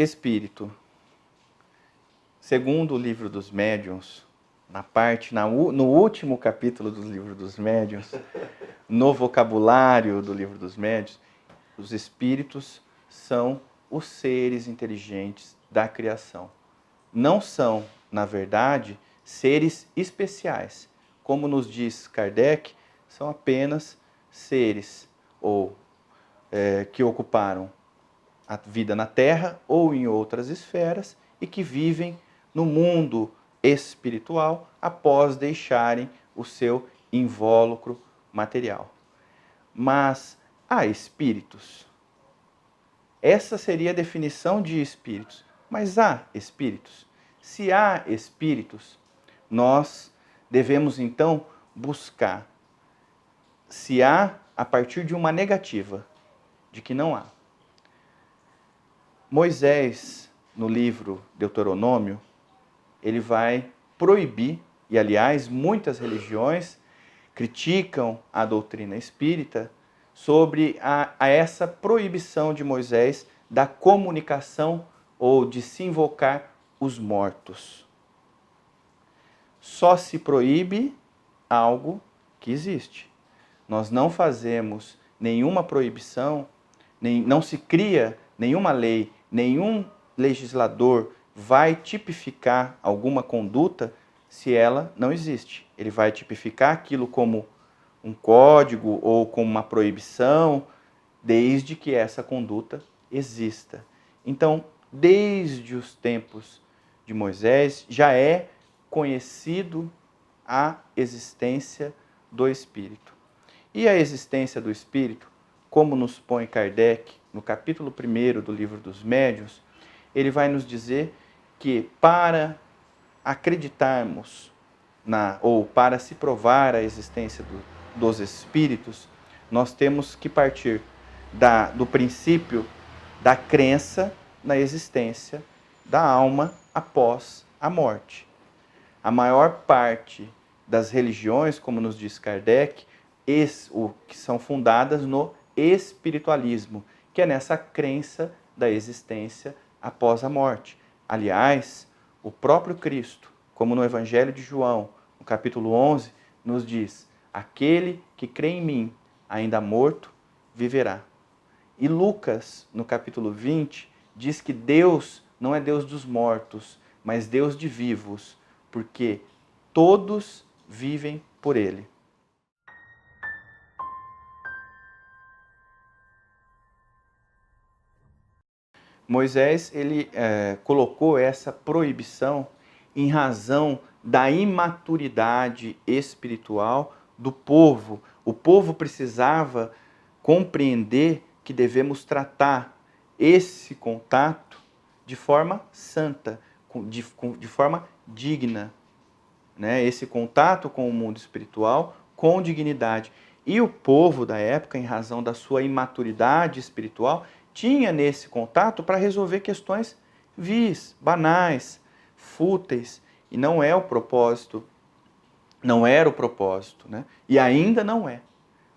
espírito. Segundo o livro dos médiuns, no último capítulo do livro dos médiuns, no vocabulário do livro dos médiuns, os espíritos são os seres inteligentes da criação. Não são, na verdade, seres especiais. Como nos diz Kardec, são apenas seres que ocuparam a vida na Terra ou em outras esferas e que vivem no mundo espiritual após deixarem o seu invólucro material. Mas há espíritos. Essa seria a definição de espíritos. Mas há espíritos? Se há espíritos, nós devemos então buscar se há a partir de uma negativa, de que não há. Moisés, no livro Deuteronômio, ele vai proibir, e aliás, muitas religiões criticam a doutrina espírita sobre essa proibição de Moisés da comunicação ou de se invocar os mortos. Só se proíbe algo que existe. Nós não fazemos nenhuma proibição, não se cria nenhuma lei, nenhum legislador vai tipificar alguma conduta se ela não existe. Ele vai tipificar aquilo como um código ou como uma proibição, desde que essa conduta exista. Então, desde os tempos de Moisés, já é conhecido a existência do Espírito. E a existência do Espírito, como nos põe Kardec, no capítulo 1 do livro dos Médiuns, ele vai nos dizer que para acreditarmos ou para se provar a existência dos Espíritos, nós temos que partir do princípio da crença na existência da alma após a morte. A maior parte das religiões, como nos diz Kardec, que são fundadas no espiritualismo, que é nessa crença da existência após a morte. Aliás, o próprio Cristo, como no Evangelho de João, no capítulo 11, nos diz: aquele que crê em mim, ainda morto, viverá. E Lucas, no capítulo 20, diz que Deus não é Deus dos mortos, mas Deus de vivos, porque todos vivem por Ele. Moisés ele colocou essa proibição em razão da imaturidade espiritual do povo. O povo precisava compreender que devemos tratar esse contato de forma santa, de forma digna, né? Esse contato com o mundo espiritual com dignidade. E o povo da época, em razão da sua imaturidade espiritual, tinha nesse contato para resolver questões vis, banais, fúteis, e não é o propósito, não era o propósito, né? E ainda não é.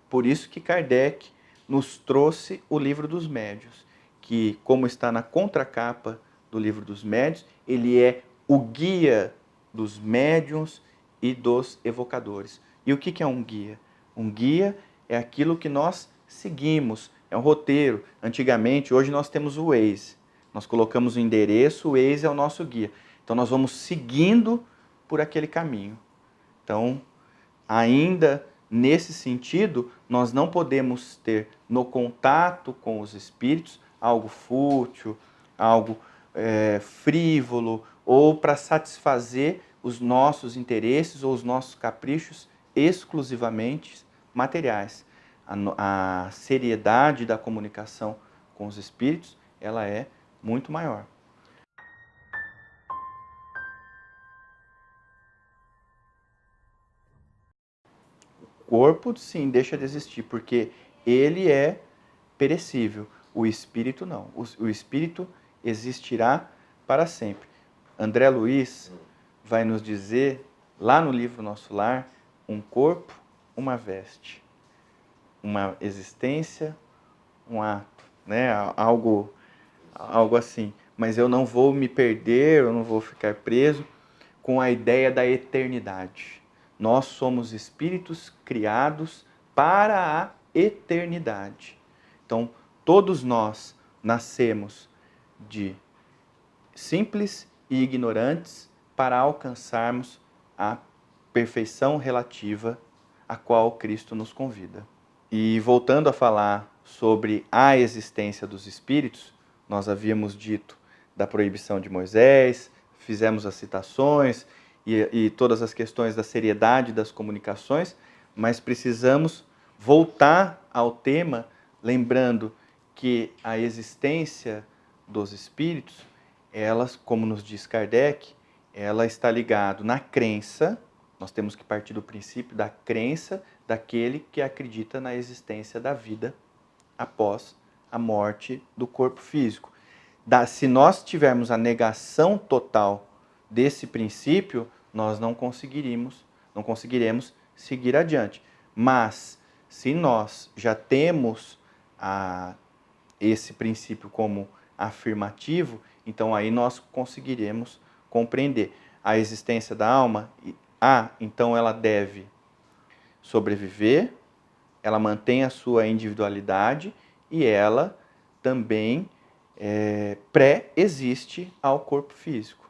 Por isso que Kardec nos trouxe o Livro dos Médiuns, que, como está na contracapa do Livro dos Médiuns, ele é o guia dos médiuns e dos evocadores. E o que é um guia? Um guia é aquilo que nós seguimos, é um roteiro. Antigamente, hoje nós temos o Waze. Nós colocamos o endereço, o Waze é o nosso guia. Então nós vamos seguindo por aquele caminho. Então, ainda nesse sentido, nós não podemos ter no contato com os espíritos algo fútil, algo frívolo, ou para satisfazer os nossos interesses ou os nossos caprichos exclusivamente materiais. A seriedade da comunicação com os espíritos, ela é muito maior. O corpo, sim, deixa de existir, porque ele é perecível. O espírito não. O espírito existirá para sempre. André Luiz vai nos dizer, lá no livro Nosso Lar, um corpo, uma veste. Uma existência, um ato, né? Algo assim. mas eu não vou me perder, eu não vou ficar preso com a ideia da eternidade. Nós somos espíritos criados para a eternidade. Então, todos nós nascemos de simples e ignorantes para alcançarmos a perfeição relativa a qual Cristo nos convida. E voltando a falar sobre a existência dos espíritos, nós havíamos dito da proibição de Moisés, fizemos as citações e todas as questões da seriedade das comunicações, mas precisamos voltar ao tema, lembrando que a existência dos espíritos, elas, como nos diz Kardec, ela está ligada na crença. Nós temos que partir do princípio da crença daquele que acredita na existência da vida após a morte do corpo físico. Se nós tivermos a negação total desse princípio, nós não conseguiremos seguir adiante. Mas, se nós já temos esse princípio como afirmativo, então aí nós conseguiremos compreender a existência da alma. Então ela deve sobreviver, ela mantém a sua individualidade e ela também pré-existe ao corpo físico.